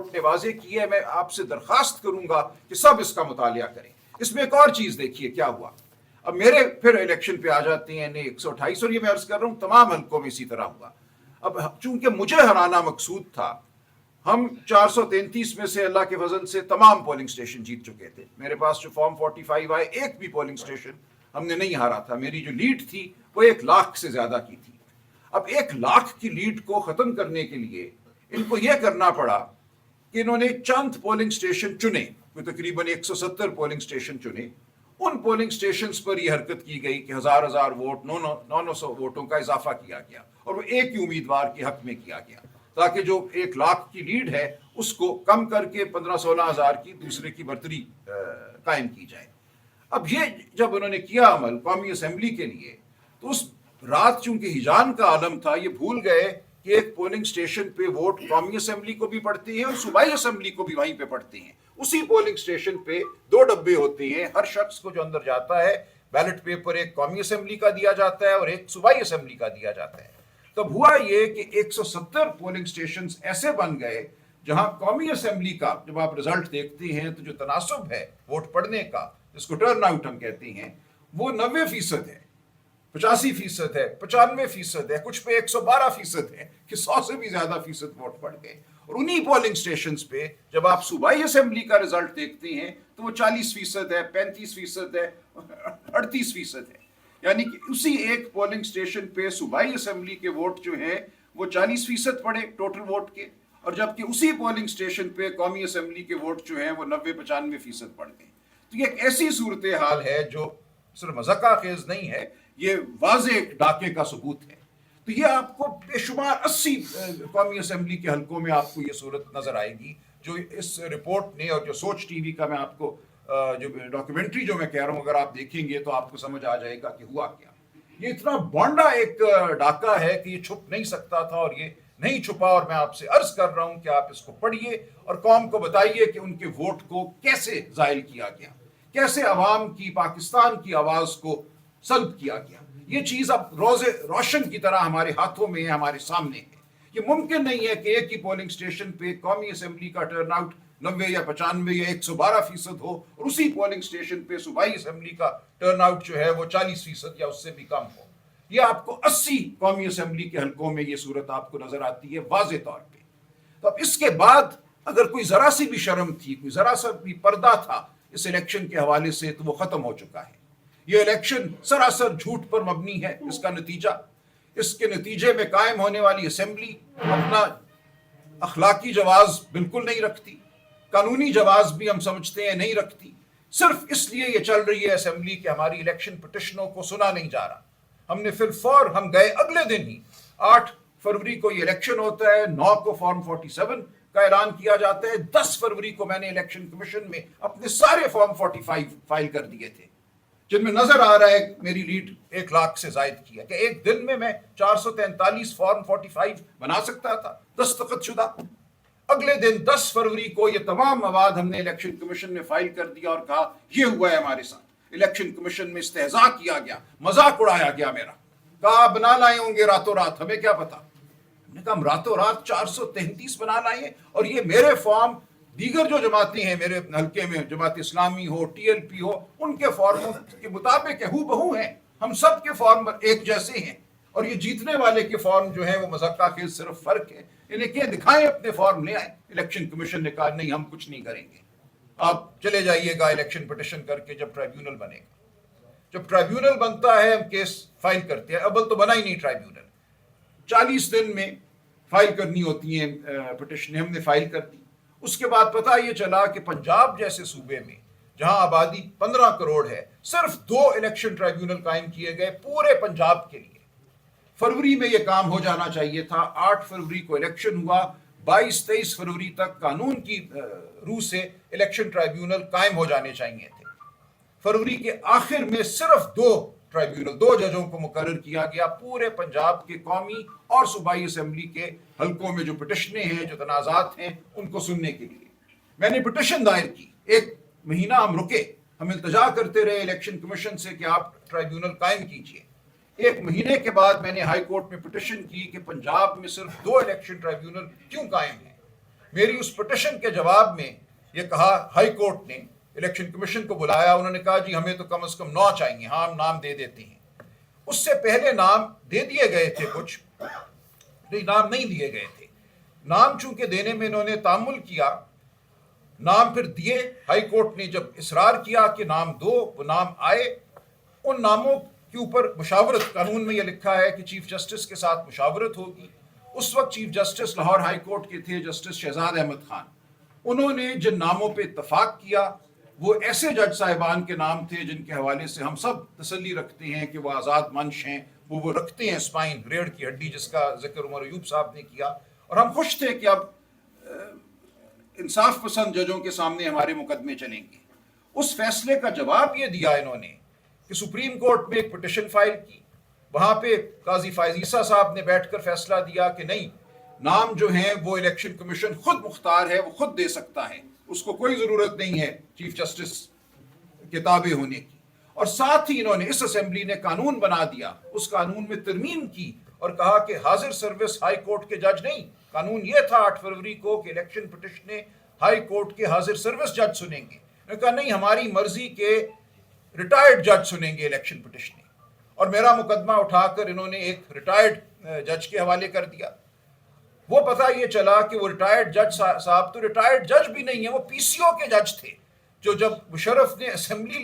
Court نے واضح کی ہے. میں آپ سے درخواست کروں گا کہ سب اس کا مطالعہ کریں. اس میں ایک اور چیز دیکھیے کیا ہوا. اب میرے پھر الیکشن پہ آ جاتے ہیں 128, اور یہ میں عرض کر رہا ہوں تمام حلقوں میں اسی طرح ہوا. اب چونکہ مجھے ہرانا مقصود تھا, ہم 433 میں سے اللہ کے فضل سے تمام پولنگ سٹیشن جیت چکے تھے. میرے پاس جو فارم 45 آئے, ایک بھی پولنگ سٹیشن ہم نے نہیں ہارا تھا. میری جو لیڈ تھی وہ 1 لاکھ سے زیادہ کی تھی. اب 1 لاکھ کی لیڈ کو ختم کرنے کے لیے ان کو یہ کرنا پڑا کہ انہوں نے چند پولنگ سٹیشن چنے, کوئی تقریباً 170 پولنگ سٹیشن چنے. ان پولنگ سٹیشنز پر یہ حرکت کی گئی کہ 1000 ووٹ 900 ووٹوں کا اضافہ کیا گیا, اور وہ ایک ہی امیدوار کے حق میں کیا گیا, تاکہ جو 1 لاکھ کی لیڈ ہے اس کو کم کر کے 15-16 ہزار کی دوسرے کی برتری قائم کی جائے. اب یہ جب انہوں نے کیا عمل قومی اسمبلی کے لیے, تو اس رات چونکہ ہجان کا عالم تھا, یہ بھول گئے کہ ایک پولنگ سٹیشن پہ ووٹ قومی اسمبلی کو بھی پڑتے ہیں اور صوبائی اسمبلی کو بھی وہیں پہ پڑتے ہیں. اسی پولنگ سٹیشن پہ 2 ڈبے ہوتے ہیں. ہر شخص کو جو اندر جاتا ہے بیلٹ پیپر ایک قومی اسمبلی کا دیا جاتا ہے اور ایک صوبائی اسمبلی کا دیا جاتا ہے. تب ہوا یہ کہ 170 پولنگ سٹیشنز ایسے بن گئے جہاں قومی اسمبلی کا جب آپ رزلٹ دیکھتے ہیں تو جو تناسب ہے ووٹ پڑنے کا, جس کو ٹرن آؤٹ ہم کہتے ہیں, وہ 90% ہے, 85% ہے, 95% ہے, کچھ پہ 112% ہے کہ 100 سے بھی زیادہ فیصد ووٹ پڑ گئے. اور انہی پولنگ سٹیشنز پہ جب آپ صوبائی اسمبلی کا رزلٹ دیکھتے ہیں تو وہ 40% ہے, 35% ہے, 38% ہے. یعنی کہ اسی ایک پولنگ سٹیشن پہ صوبائی اسمبلی کے ووٹ جو ہیں وہ 40% پڑے ٹوٹل ووٹ کے, اور جبکہ اسی پولنگ سٹیشن پہ قومی اسمبلی کے ووٹ جو ہیں وہ 90-95% پڑ گئے. تو یہ ایک ایسی صورتحال ہے جو صرف مذاقہ خیز نہیں ہے, یہ واضح ڈاکے کا ثبوت ہے. تو یہ آپ کو بے شمار 80 قومی اسمبلی کے حلقوں میں آپ کو یہ صورت نظر آئے گی جو اس رپورٹ نے, اور جو سوچ ٹی وی کا میں آپ کو جو ڈاکیومنٹری جو میں کہہ رہا ہوں اگر آپ دیکھیں گے تو آپ کو سمجھ آ جائے گا کہ ہوا کیا. یہ اتنا بانڈا ایک ڈاکہ ہے کہ یہ چھپ نہیں سکتا تھا, اور یہ نہیں چھپا. اور میں آپ سے عرض کر رہا ہوں کہ آپ اس کو پڑھیے اور قوم کو بتائیے کہ ان کے ووٹ کو کیسے زائل کیا گیا, کیسے عوام کی, پاکستان کی آواز کو سلب کیا گیا. یہ چیز اب روز روشن کی طرح ہمارے ہاتھوں میں ہے, ہمارے سامنے ہے. یہ ممکن نہیں ہے کہ ایک ہی پولنگ سٹیشن پہ قومی اسمبلی کا ٹرن آؤٹ 90 یا 95 یا 112% ہو, اور اسی پولنگ سٹیشن پہ صوبائی اسمبلی کا ٹرن آؤٹ جو ہے وہ 40% یا اس سے بھی کم ہو. یہ آپ کو 80 قومی اسمبلی کے حلقوں میں یہ صورت آپ کو نظر آتی ہے واضح طور پہ. تو اب اس کے بعد اگر کوئی ذرا سی بھی شرم تھی, کوئی ذرا سا بھی پردہ تھا اس الیکشن کے حوالے سے, تو وہ ختم ہو چکا ہے. یہ الیکشن سراسر جھوٹ پر مبنی ہے. اس کے نتیجے میں قائم ہونے والی اسمبلی اپنا اخلاقی جواز بالکل نہیں رکھتی, قانونی جواز بھی ہم سمجھتے ہیں نہیں رکھتی. صرف اس لیے یہ چل رہی ہے اسمبلی کہ ہماری الیکشن پٹیشنوں کو سنا نہیں جا رہا. ہم نے فی الفور ہم گئے اگلے دن ہی 8 فروری کو یہ الیکشن ہوتا ہے, 9 کو فارم 47 کا اعلان کیا جاتا ہے. 10 فروری کو میں نے الیکشن کمیشن میں اپنے سارے فارم 45 فائل کر دیے تھے, جن میں نظر آ رہا ہے میری لیڈ 1 لاکھ سے زائد کی ہے, کہ ایک دن میں 443 فارم 45 بنا سکتا تھا دستخط شدہ. اگلے دن 10 فروری کو یہ تمام مواد ہم نے الیکشن کمیشن میں فائل کر دیا اور کہا یہ ہوا ہے ہمارے ساتھ. الیکشن کمیشن میں استہزاء کیا گیا, مذاق اڑایا گیا میرا. کہا بنا لائے ہوں گے راتوں رات, ہمیں کیا پتا. ہم نے کہا ہم راتوں رات 433 بنا لائے ہیں, اور یہ میرے فارم دیگر جو جماعتیں ہیں میرے حلقے میں, جماعت اسلامی ہو, ٹی ایل پی ہو, ان کے فارموں کے مطابق ہو بہو ہیں. ہم سب کے فارم ایک جیسے ہیں, اور یہ جیتنے والے کے فارم جو ہیں وہ مذاقہ خیز صرف فرق ہے. انہیں کہ دکھائیں اپنے فارم لے آئیں. الیکشن کمیشن نے کہا نہیں ہم کچھ نہیں کریں گے, آپ چلے جائیے گا الیکشن پٹیشن کر کے جب ٹرائیبیونل بنے گا. جب ٹرائیبیونل بنتا ہے ہم کیس فائل کرتے ہیں. اول تو بنا ہی نہیں ٹرائیبیونل, 40 دن میں فائل کرنی ہوتی ہیں پٹیشن, ہم نے فائل کر دی. اس کے بعد پتہ یہ چلا کہ پنجاب جیسے صوبے میں جہاں آبادی 15 کروڑ ہے, صرف 2 الیکشن ٹرائیبیونل قائم کیے گئے پورے پنجاب کے لیے. فروری میں یہ کام ہو جانا چاہیے تھا. 8 فروری کو الیکشن ہوا, 22-23 فروری تک قانون کی روح سے الیکشن ٹرائیبیونل قائم ہو جانے چاہیے تھے. فروری کے آخر میں صرف 2 ٹرائیبیونل, 2 ججوں کو مقرر کیا گیا پورے پنجاب کے قومی اور صوبائی اسمبلی کے حلقوں میں جو پٹیشنیں ہیں, جو تنازعات ہیں, ان کو سننے کے لیے. میں نے پٹیشن دائر کی, 1 مہینہ ہم رکے, ہم التجا کرتے رہے الیکشن کمیشن سے کہ آپ ٹرائیبیونل قائم کیجئے. 1 مہینے کے بعد میں نے ہائی کورٹ میں پٹیشن کی کہ پنجاب میں صرف 2 الیکشن ٹرائیبیونل کیوں قائم ہیں. میری اس پٹیشن کے جواب میں یہ کہا، ہائی کورٹ نے الیکشن کمیشن کو بلایا، انہوں نے کہا جی ہمیں تو کم از کم 9 چاہیے، ہاں ہم نام دے دیتے ہیں۔ اس سے پہلے نام دے دیے گئے تھے، کچھ نام نہیں دیے گئے تھے۔ نام چونکہ دینے میں انہوں نے تعامل کیا، نام پھر دیے، ہائی کورٹ نے جب اصرار کیا کہ نام دو، وہ نام آئے۔ ان ناموں کے اوپر مشاورت، قانون میں یہ لکھا ہے کہ چیف جسٹس کے ساتھ مشاورت ہوگی۔ اس وقت chief justice Lahore high court کے تھے جسٹس شہزاد احمد خان۔ انہوں نے جن ناموں پہ اتفاق کیا وہ ایسے جج صاحبان کے نام تھے جن کے حوالے سے ہم سب تسلی رکھتے ہیں کہ وہ آزاد منش ہیں، وہ رکھتے ہیں اسپائن، ریڑھ کی ہڈی، جس کا ذکر عمر ایوب صاحب نے کیا۔ اور ہم خوش تھے کہ اب انصاف پسند ججوں کے سامنے ہمارے مقدمے چلیں گے۔ اس فیصلے کا جواب یہ دیا انہوں نے کہ سپریم کورٹ میں ایک پٹیشن فائل کی، وہاں پہ قاضی فائز عیسیٰ صاحب نے بیٹھ کر فیصلہ دیا کہ نہیں، نام جو ہیں وہ الیکشن کمیشن خود مختار ہے، وہ خود دے سکتا ہے، اس کو کوئی ضرورت نہیں ہے چیف جسٹس کے تابع ہونے کی۔ اور ساتھ ہی انہوں نے، اس اسمبلی نے قانون بنا دیا، اس قانون میں ترمیم کی اور کہا کہ حاضر سروس ہائی کورٹ کے جج نہیں۔ قانون یہ تھا 8 فروری کو کہ الیکشن پٹیشنیں ہائی کورٹ کے حاضر سروس جج سنیں گے۔ انہوں نے کہا نہیں، ہماری مرضی کے ریٹائرڈ جج سنیں گے الیکشن پٹیشنیں۔ اور میرا مقدمہ اٹھا کر انہوں نے ایک ریٹائرڈ جج کے حوالے کر دیا۔ وہ پتہ یہ چلا کہ وہ ریٹائرڈ جج صاحب تو ریٹائرڈ جج بھی نہیں ہیں، وہ پی سی او کے جج تھے، جو جب مشرف نے اسمبلی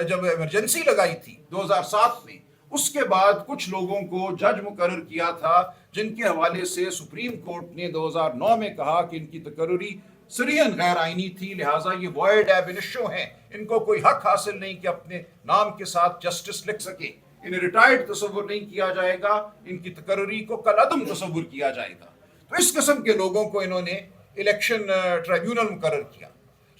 جب ایمرجنسی لگائی تھی 2007 میں، اس کے بعد کچھ لوگوں کو جج مقرر کیا تھا جن کے حوالے سے سپریم کورٹ نے 2009 میں کہا کہ ان کی تقرری صریحاً غیر آئینی تھی، لہٰذا یہ وائڈ ایب انیشو ہیں، ان کو کوئی حق حاصل نہیں کہ اپنے نام کے ساتھ جسٹس لکھ سکے، انہیں ریٹائرڈ تصور نہیں کیا جائے گا، ان کی تقرری کو کالعدم تصور کیا جائے گا۔ تو اس قسم کے لوگوں کو انہوں نے الیکشن ٹریبیونل مقرر کیا۔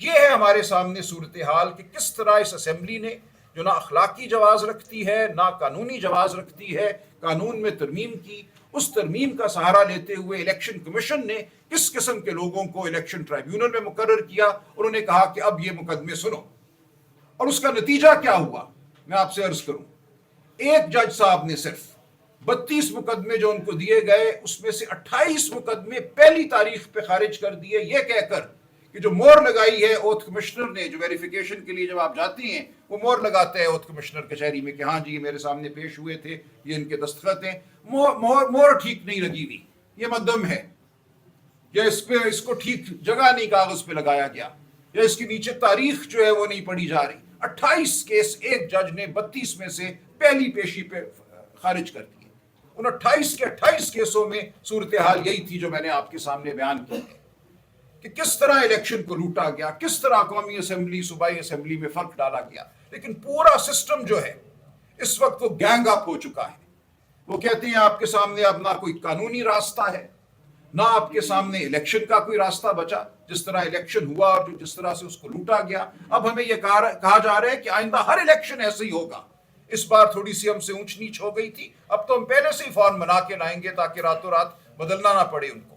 یہ ہے ہمارے سامنے صورتحال کہ کس طرح اس اسمبلی نے، جو نہ اخلاقی جواز رکھتی ہے نہ قانونی جواز رکھتی ہے، قانون میں ترمیم کی۔ اس ترمیم کا سہارا لیتے ہوئے الیکشن کمیشن نے کس قسم کے لوگوں کو الیکشن ٹریبیونل میں مقرر کیا، انہوں نے کہا کہ اب یہ مقدمے سنو۔ اور اس کا نتیجہ کیا ہوا میں آپ سے عرض کروں۔ ایک جج صاحب نے صرف 32 مقدمے جو ان کو دیے گئے، اس میں سے 28 مقدمے پہلی تاریخ پہ خارج کر دیے، یہ کہہ کر کہ جو مور لگائی ہے اوتھ کمشنر نے، جو ویریفیکیشن کے لیے جب آپ جاتے ہیں وہ مور لگاتا ہے اوتھ کمشنر کچہری میں کہ ہاں جی یہ میرے سامنے پیش ہوئے تھے، یہ ان کے دستخط ہیں، مور ٹھیک نہیں لگی ہوئی، یہ مدم ہے، یا اس کو ٹھیک جگہ نہیں کاغذ پہ لگایا گیا، یا اس کے نیچے تاریخ جو ہے وہ نہیں پڑھی جا رہی۔ 28 کیس ایک جج نے 32 میں سے پہلی پیشی پہ خارج کر دیے۔ ان 28 کے 28 کیسوں میں صورتحال یہی تھی جو میں نے آپ کے سامنے بیان کی ہے کہ کس طرح الیکشن کو لوٹا گیا، کس طرح قومی اسمبلی صوبائی اسمبلی میں فرق ڈالا گیا۔ لیکن پورا سسٹم جو ہے اس وقت وہ گینگ اپ ہو چکا ہے۔ وہ کہتے ہیں آپ کے سامنے اب نہ کوئی قانونی راستہ ہے، نہ آپ کے سامنے الیکشن کا کوئی راستہ بچا، جس طرح الیکشن ہوا اور جس طرح سے اس کو لوٹا گیا۔ اب ہمیں یہ کہا جا رہا ہے کہ آئندہ ہر الیکشن ایسے ہی ہوگا۔ اس بار تھوڑی سی ہم سے اونچ نیچ ہو گئی تھی، اب تو ہم پہلے سے ہی فارم بنا کے لائیں گے تاکہ راتوں رات بدلنا نہ پڑے ان کو۔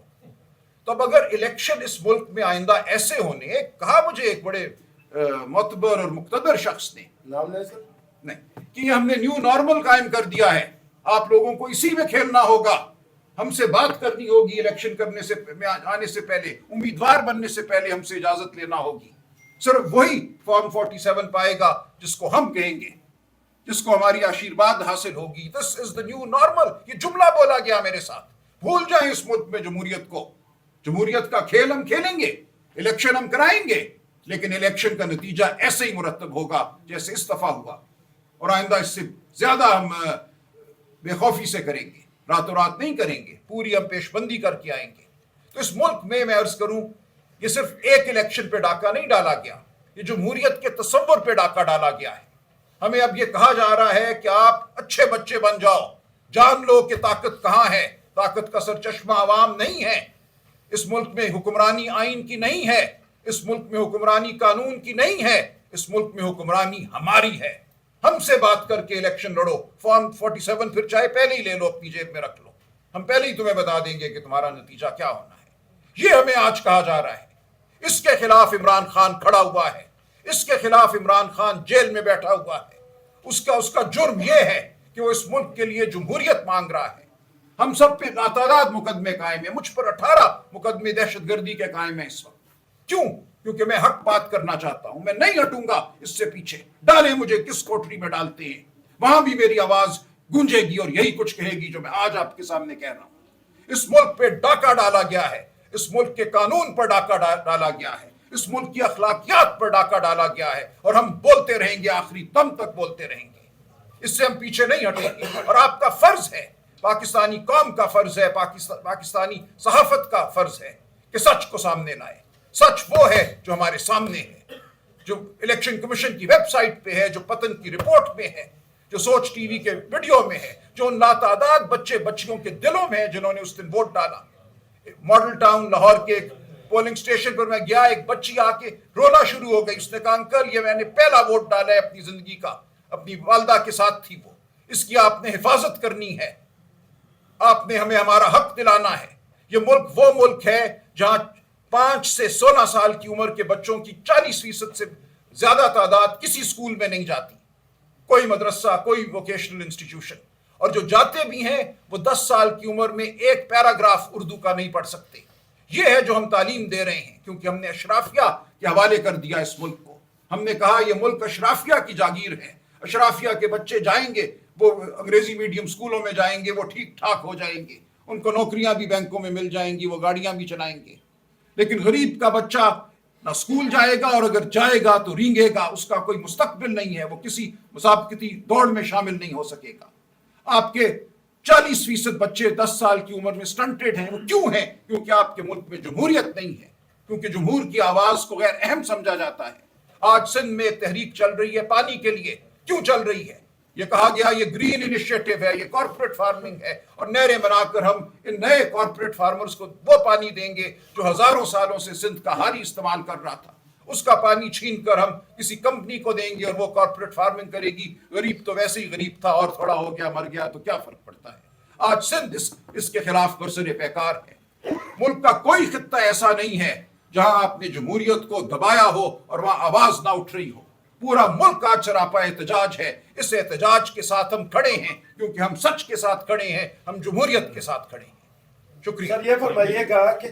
تو اب اگر الیکشن اس ملک میں آئندہ ایسے ہونے، کہا مجھے ایک بڑے معتبر اور مقتدر شخص نے، نام لے سر، نہیں، کہ یہ ہم نے نیو نارمل قائم کر دیا ہے، آپ لوگوں کو اسی میں کھیلنا ہوگا، ہم سے بات کرنی ہوگی، الیکشن کرنے سے آنے سے پہلے، امیدوار بننے سے پہلے ہم سے اجازت لینا ہوگی، صرف وہی فارم 47 پائے گا جس کو ہم کہیں گے، جس کو ہماری آشیرواد حاصل ہوگی۔ دس از دا نیو نارمل۔ یہ جملہ بولا گیا میرے ساتھ۔ بھول جائیں اس ملک میں جمہوریت کو، جمہوریت کا کھیل ہم کھیلیں گے، الیکشن ہم کرائیں گے، لیکن الیکشن کا نتیجہ ایسے ہی مرتب ہوگا جیسے اس دفعہ ہوا، اور آئندہ اس سے زیادہ ہم بے خوفی سے کریں گے، راتوں رات نہیں کریں گے، پوری ہم پیش بندی کر کے آئیں گے۔ تو اس ملک میں عرض کروں، یہ صرف ایک الیکشن پہ ڈاکہ نہیں ڈالا گیا، یہ جمہوریت کے تصور پہ ڈاکہ ڈالا گیا ہے۔ ہمیں اب یہ کہا جا رہا ہے کہ آپ اچھے بچے بن جاؤ، جان لو کہ طاقت کہاں ہے، طاقت کا سرچشمہ عوام نہیں ہے، اس ملک میں حکمرانی آئین کی نہیں ہے، اس ملک میں حکمرانی قانون کی نہیں ہے، اس ملک میں حکمرانی ہماری ہے۔ ہم سے بات کر کے الیکشن لڑو، فارم 47 پھر چاہے پہلے ہی لے لو، اپنی جیب میں رکھ لو، ہم پہلے ہی تمہیں بتا دیں گے کہ تمہارا نتیجہ کیا ہونا ہے۔ یہ ہمیں آج کہا جا رہا ہے۔ اس کے خلاف عمران خان کھڑا ہوا ہے، اس کے خلاف عمران خان جیل میں بیٹھا ہوا ہے۔ اس کا جرم یہ ہے کہ وہ اس ملک کے لیے جمہوریت مانگ رہا ہے، ہم سب پہ ناتعداد مقدمے قائم ہیں، مجھ پر 18 مقدمے دہشت گردی کے قائم ہیں اس وقت. کیوں؟ کیونکہ میں حق بات کرنا چاہتا ہوں، میں نہیں ہٹوں گا اس سے پیچھے. ڈالیں مجھے کس کوٹری میں ڈالتے ہیں، وہاں بھی میری آواز گونجے گی اور یہی کچھ کہے گی جو میں آج آپ کے سامنے کہہ رہا ہوں. اس ملک پہ ڈاکہ ڈالا گیا ہے، اس ملک کے قانون پر ڈاکہ ڈالا گیا ہے، اس ملک کی اخلاقیات پر ڈاکہ ڈالا گیا ہے، اور ہم بولتے رہیں گے، آخری دم تک بولتے رہیں گے. اس سے ہم پیچھے نہیں ہٹیں گے. اور آپ کا فرض ہے، پاکستانی قوم کا فرض ہے، پاکستانی صحافت کا فرض ہے کہ سچ کو سامنے لائے. سچ وہ ہے جو ہمارے سامنے ہے، جو الیکشن کمیشن کی ویب سائٹ پہ ہے، جو پتن کی رپورٹ میں ہے، جو سوچ ٹی وی کے ویڈیو میں ہے، جو ان لاتعداد بچے بچیوں کے دلوں میں ہے جنہوں نے اس دن ووٹ ڈالا. ماڈل ٹاؤن لاہور کے ایک پولنگ سٹیشن پر میں گیا، ایک بچی آ کے رونا شروع ہو گئی. اس نے کہا انکل یہ میں نے پہلا ووٹ ڈالا ہے اپنی زندگی کا، اپنی والدہ کے ساتھ تھی وہ. اس کی آپ نے حفاظت کرنی ہے، آپ نے ہمیں ہمارا حق دلانا ہے. یہ ملک وہ ملک ہے جہاں 5 سے 16 سال کی عمر کے بچوں کی 40% سے زیادہ تعداد کسی اسکول میں نہیں جاتی، کوئی مدرسہ، کوئی ووکیشنل انسٹیٹیوشن. اور جو جاتے بھی ہیں وہ 10 سال کی عمر میں ایک پیراگراف اردو کا نہیں پڑھ سکتے. یہ ہے جو ہم تعلیم دے رہے ہیں، کیونکہ ہم نے اشرافیہ کے حوالے کر دیا اس ملک کو. ہم نے کہا یہ ملک اشرافیہ کی جاگیر ہے، اشرافیہ کے بچے جائیں گے، وہ انگریزی میڈیم سکولوں میں جائیں گے، وہ ٹھیک ٹھاک ہو جائیں گے، ان کو نوکریاں بھی بینکوں میں مل جائیں گی، وہ گاڑیاں بھی چلائیں گے. لیکن غریب کا بچہ نہ اسکول جائے گا، اور اگر جائے گا تو رینگے گا، اس کا کوئی مستقبل نہیں ہے، وہ کسی مسابقتی دوڑ میں شامل نہیں ہو سکے گا. آپ کے 40% بچے 10 سال کی عمر میں سٹنٹڈ ہیں. وہ کیوں ہیں؟ کیونکہ آپ کے ملک میں جمہوریت نہیں ہے، کیونکہ جمہور کی آواز کو غیر اہم سمجھا جاتا ہے. آج سندھ میں تحریک چل رہی ہے پانی کے لیے. کیوں چل رہی ہے؟ یہ کہا گیا یہ گرین انیشیٹو ہے، یہ کارپوریٹ فارمنگ ہے، اور نہریں بنا کر ہم ان نئے کارپوریٹ فارمرز کو وہ پانی دیں گے جو ہزاروں سالوں سے سندھ کا حالی استعمال کر رہا تھا. اس کا پانی چھین کر ہم کسی کمپنی کو دیں گے اور وہ کارپوریٹ فارمنگ کرے گی. غریب تو ویسے ہی غریب تھا، اور تھوڑا ہو گیا مر گیا تو کیا فرق پڑتا ہے. آج سندھ اس کے خلاف برسر پیکار ہے. ملک کا کوئی خطہ ایسا نہیں ہے جہاں آپ نے جمہوریت کو دبایا ہو اور وہاں آواز نہ اٹھ رہی ہو. پورا ملک آج سراپا احتجاج ہے. اس احتجاج کے ساتھ ہم کھڑے ہیں کیونکہ ہم سچ کے ساتھ کھڑے ہیں، ہم جمہوریت کے ساتھ کھڑے ہیں. شکریہ. سر یہ فرمائیے گا کہ